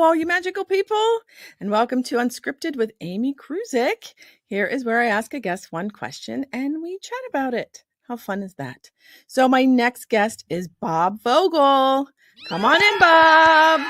all you magical people, and welcome to Unscripted with Amy Kruzic. Here is where I ask a guest one question and we chat about it. How fun is that? So my next guest is Bob Vogel. Come on in, Bob.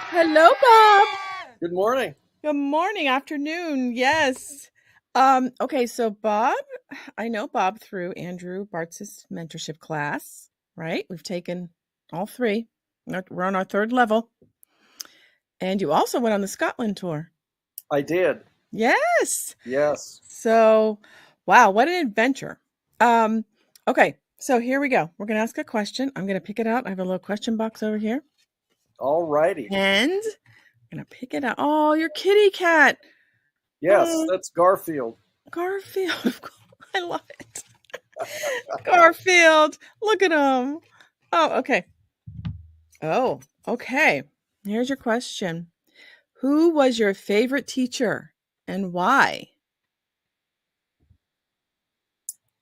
Hello, Bob. Good morning. Good morning, afternoon. Yes. Okay, so Bob, I know Bob through Andrew Bartz's mentorship class, right? We've taken all three. We're on our third level. And you also went on the Scotland tour. I did. Yes. Yes. So, wow, what an adventure. Okay, so here we go. We're going to ask a question. I'm going to pick it out. I have a little question box over here. All righty. And I'm going to pick it out. Oh, your kitty cat. Yes, that's Garfield. Garfield. I love it. Garfield. Look at him. Oh, okay. Oh, okay. Here's your question. Who was your favorite teacher and why?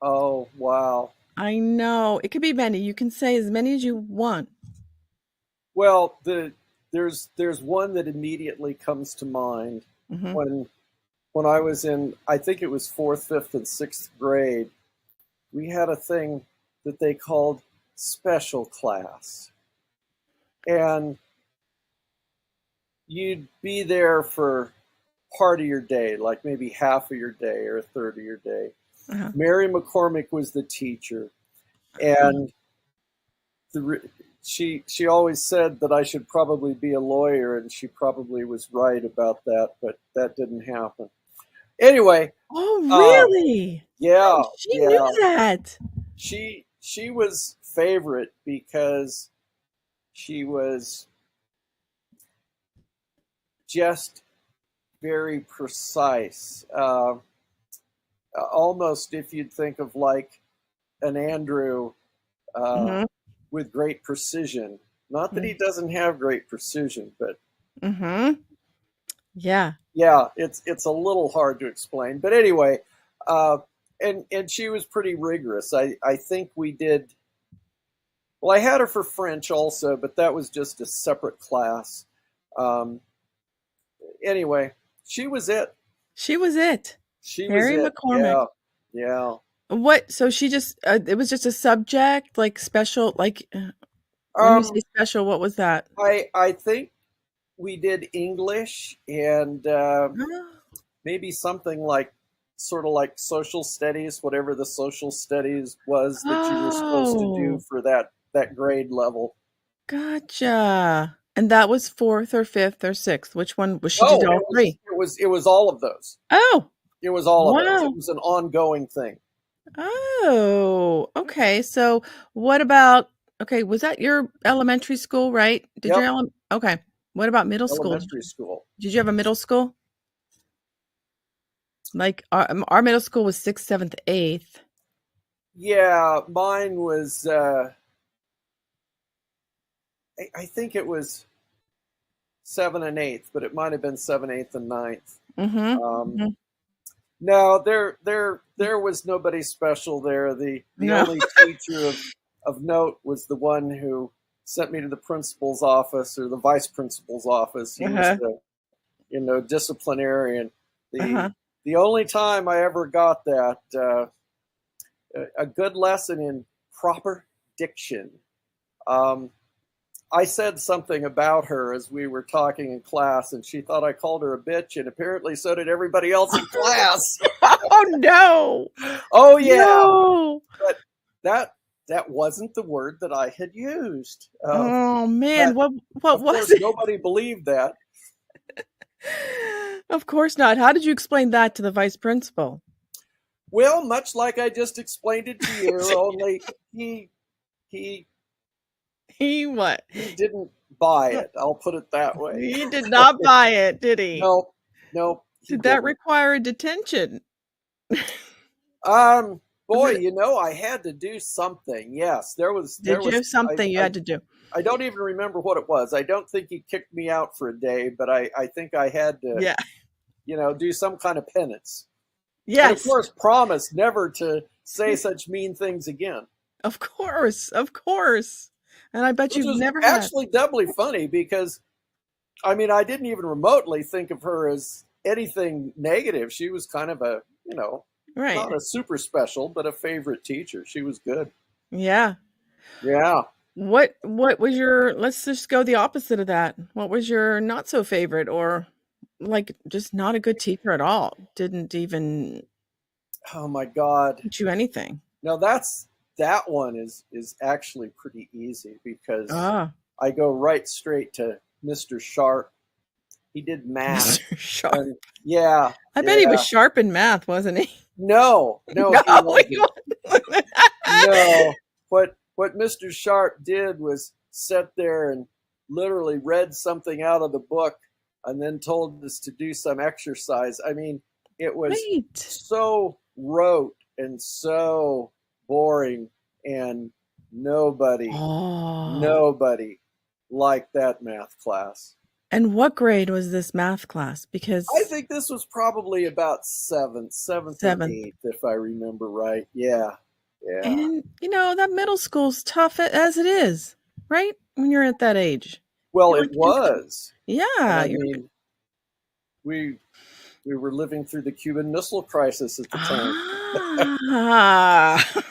Oh, wow. I know. It could be many. You can say as many as you want. Well, there's one that immediately comes to mind. Mm-hmm. When I was in, I think it was 4th, 5th, and 6th grade, we had a thing that they called special class. And you'd be there for part of your day, like maybe half of your day or a third of your day. Uh-huh. Mary McCormick was the teacher, and she always said that I should probably be a lawyer, and she probably was right about that, but that didn't happen. Anyway. Oh, really? Yeah. She knew that. She was favorite because she was just very precise. Almost, if you'd think of like an Andrew with great precision. Not that he doesn't have great precision, but yeah, it's a little hard to explain. But anyway, and she was pretty rigorous. I think we did. Well, I had her for French also, but that was just a separate class. Anyway, she was it. She was it. Mary McCormick. Yeah. What? So she just, it was just a subject, like special, like, when you say special, what was that? I think we did English and maybe something like, sort of like social studies, whatever the social studies was that you were supposed to do for that grade level. Gotcha. And that was 4th or 5th or 6th. Which one was she? Did all three? It was all of those. Oh, it was all of those. It was an ongoing thing. Oh, okay. So what about, okay, was that your elementary school, right? Did your okay. What about middle school? Elementary school. Did you have a middle school? Like our middle school was 6th, 7th, 8th. Yeah, mine was I think it was 7th and 8th, but it might have been 7th, 8th, and 9th. No, there was nobody special there. The only teacher of note was the one who sent me to the principal's office or the vice principal's office. He was the disciplinarian. The only time I ever got that a good lesson in proper diction. I said something about her as we were talking in class, and she thought I called her a bitch, and apparently so did everybody else in class. Oh, no. Oh, yeah. No. But that wasn't the word that I had used. Oh, man. What was it? Nobody believed that. Of course not. How did you explain that to the vice principal? Well, much like I just explained it to you, only he what? He didn't buy it. I'll put it that way. He did not buy it, did he? No. Did that require a detention? Boy, I had to do something. Yes, there was. Did you have something you had to do? I don't even remember what it was. I don't think he kicked me out for a day, but I think I had to, do some kind of penance. Yes. And of course, promise never to say such mean things again. Of course. And I bet which you've was never had. actually doubly funny because, I mean, I didn't even remotely think of her as anything negative. She was kind of a, Right. not a super special, but a favorite teacher. She was good. Yeah. Yeah. What was your, let's just go the opposite of that. What was your not so favorite, or like just not a good teacher at all? Didn't even Oh my God. teach you anything. Now that one is actually pretty easy because Ah, I go right straight to Mr. Sharp. He did math, Mr. Sharp. and yeah, I bet he was yeah. sharp in math, wasn't he? No, no, No, he he wasn't. wasn't. No, what Mr. Sharp did was sit there and literally read something out of the book and then told us to do some exercise. I mean, it was Right. so rote and so boring, and nobody Oh. nobody liked that math class. And what grade was this math class? I Because think this was probably about seventh or seventh. eighth, if I remember right. Yeah, yeah. And that middle school's tough as it is, right? When you're at that age. Well, You're it like instant. was, and Yeah, I you're mean, we we were living through the Cuban Missile Crisis at the time. ah.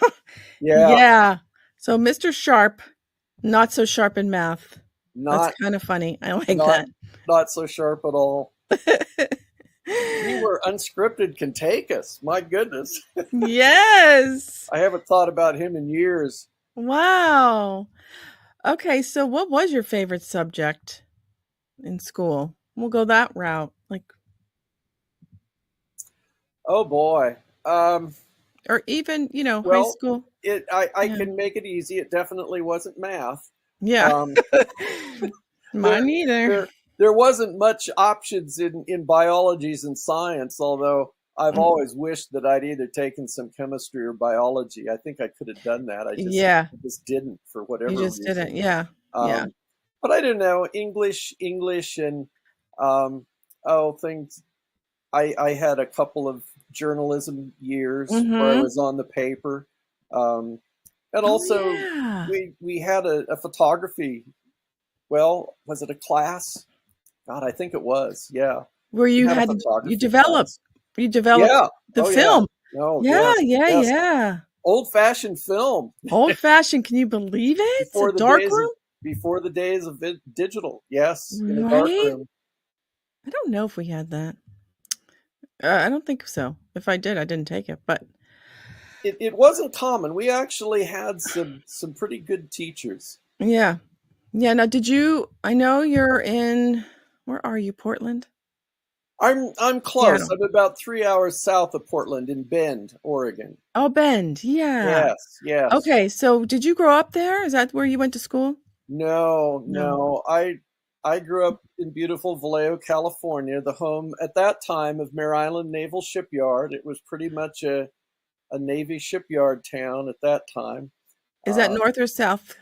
Yeah, Yeah. So Mr. Sharp, not so sharp in math. That's not kind of funny. I like not that. not so sharp at all. See where unscripted can take us. My goodness, Yes. I haven't thought about him in years. Wow. Okay, so what was your favorite subject in school? We'll go that route. Like, Oh boy. or even, high Well, school. I Yeah. can make it easy. It definitely wasn't math. Yeah. Um, there Mine either. there wasn't much options in biologies and science, although I've Mm, always wished that I'd either taken some chemistry or biology. I think I could have done that. yeah. I just didn't for You whatever just reason. didn't. Yeah. Yeah. Um, but I don't know, English, and um, things. I had a couple of journalism years where I Mm-hmm. was on the paper, um, and Oh also yeah. we had a photography. Well, was it a class? God, I think it was. Yeah, Where we you had a had you photography develop class. you developed Yeah. the Oh yeah. film. No. Yeah, Yes. yeah, Yes. yeah. Old fashioned film Old fashioned, can you believe it? A before the dark days of room? digital. Yes, in a dark Right? room. I don't know if we had that. I don't think so. If I did, I didn't take it, but It wasn't common. We actually had some pretty good teachers. yeah. Yeah, now I know you're in, where are you, Portland? I'm close. Seattle. I'm about 3 hours south of Portland in Bend, Oregon. Oh, Bend. Yeah. Yes, yes. Okay, so did you grow up there? Is that where you went to school? No, No. no. I grew up in beautiful Vallejo, California, the home at that time of Mare Island Naval Shipyard. It was pretty much a Navy shipyard town at that time. Is that Uh, north or south?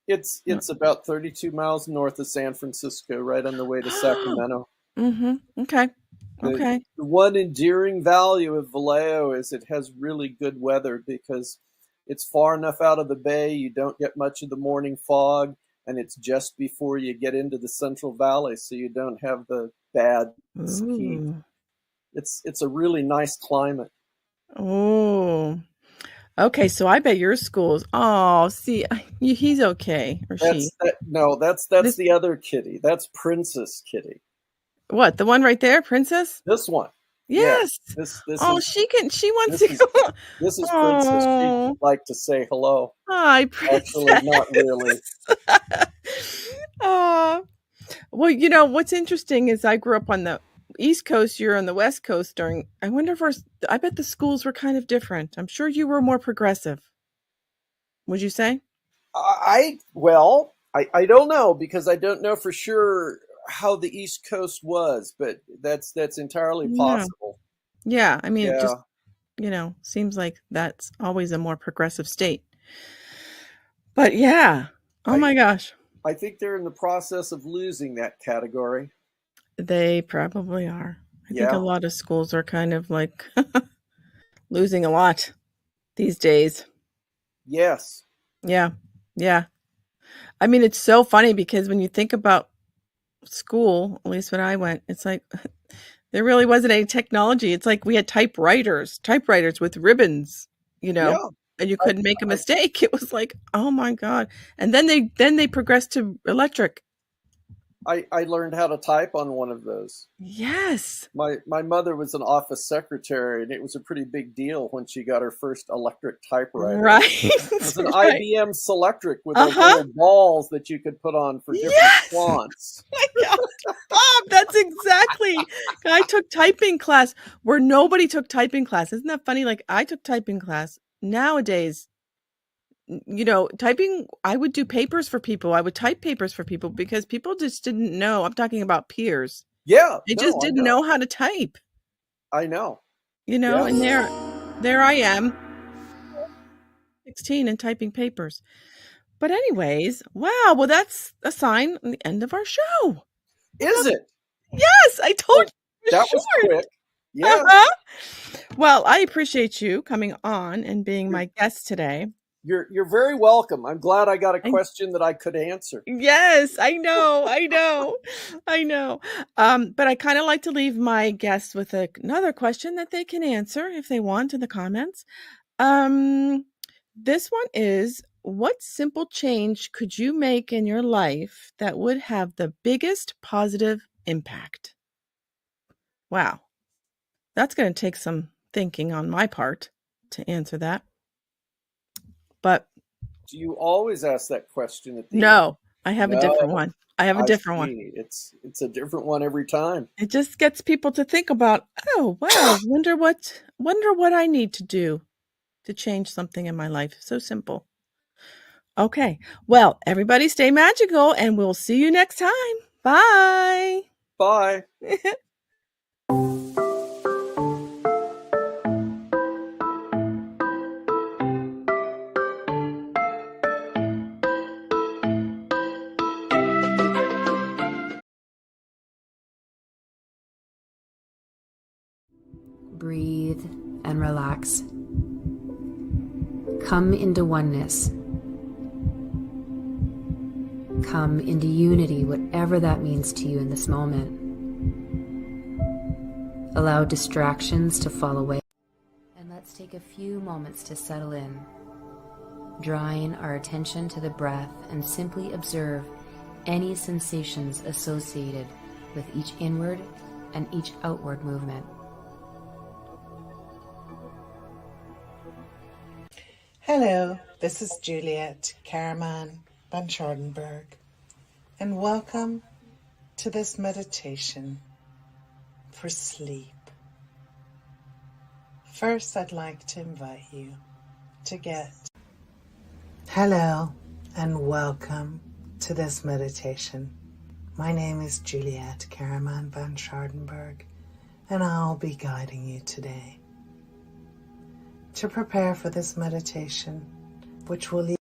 No. it's about 32 miles north of San Francisco, right on the way to Sacramento. Mhm. Okay. The, Okay. the one endearing value of Vallejo is it has really good weather because it's far enough out of the bay, you don't get much of the morning fog, and it's just before you get into the Central Valley, so you don't have the bad heat. Ooh. It's a really nice climate. Oh. Okay, so I bet your school's, oh, see, he's okay, or she. That's This, the other kitty. That's Princess Kitty. what, the one right there, Princess? This one. Yes. Yes. This Oh, is she wants this to is go. this is Princess. She'd Oh, like to say hello. hi, Actually, Princess. not really. Oh, well, what's interesting is I grew up on the East Coast, you're on the West Coast I wonder if I bet the schools were kind of different. I'm sure you were more progressive. Would you say? I don't know because I don't know for sure how the East Coast was, but that's entirely Yeah. possible. Yeah. I mean, it just, Yeah, seems like that's always a more progressive state. But yeah. Oh I my gosh. I think they're in the process of losing that category. They probably are. I think a Yeah. lot of schools are kind of like losing a lot these days. Yes. Yeah. Yeah. I mean, it's so funny because when you think about school, at least when I went, it's like there really wasn't any technology. It's like we had typewriters with ribbons, Yeah, and you I, couldn't make a I mistake. It was like, oh my God. And then they progressed to electric. I learned how to type on one of those. Yes. My mother was an office secretary, and it was a pretty big deal when she got her first electric typewriter. Right. It was an Right. IBM Selectric with those Uh-huh. little balls that you could put on for different Yes. fonts. My God. Bob, that's exactly. I took typing class where nobody took typing class. Isn't that funny? Like I took typing class. Nowadays, typing, I would do papers for people. I would type papers for people because people just didn't know. I'm talking about peers. Yeah, They just no, I didn't know. know how to type, I know. Yeah. and there I am, 16 and typing papers. But anyways, wow, well that's a sign on the end of our show. Is it? Yes, I told Well, you it was that was short. quick. Yeah. Uh-huh. Well, I appreciate you coming on and being my guest today. You're very welcome. I'm glad I got a I question that I could answer. Yes, I know, I know, I know. But I kind of like to leave my guests with another question that they can answer if they want in the comments. Um, this one is, what simple change could you make in your life that would have the biggest positive impact? Wow, that's going to take some thinking on my part to answer that. But Do you always ask that question at the end? no, I have a different No, one. I have a I different one. see. It's a different one every time. It just gets people to think about, oh, wow, wonder what I need to do to change something in my life. So simple. Okay. Well, everybody stay magical and we'll see you next time. Bye. Bye. Breathe and relax. Come into oneness. Come into unity, whatever that means to you in this moment. Allow distractions to fall away. And let's take a few moments to settle in, drawing our attention to the breath and simply observe any sensations associated with each inward and each outward movement. Hello, this is Juliet Karaman van Schardenberg, and welcome to this meditation for sleep. First, I'd like to invite you to Hello, and welcome to this meditation. My name is Juliet Karaman van Schardenberg, and I'll be guiding you today. To prepare for this meditation, which will lead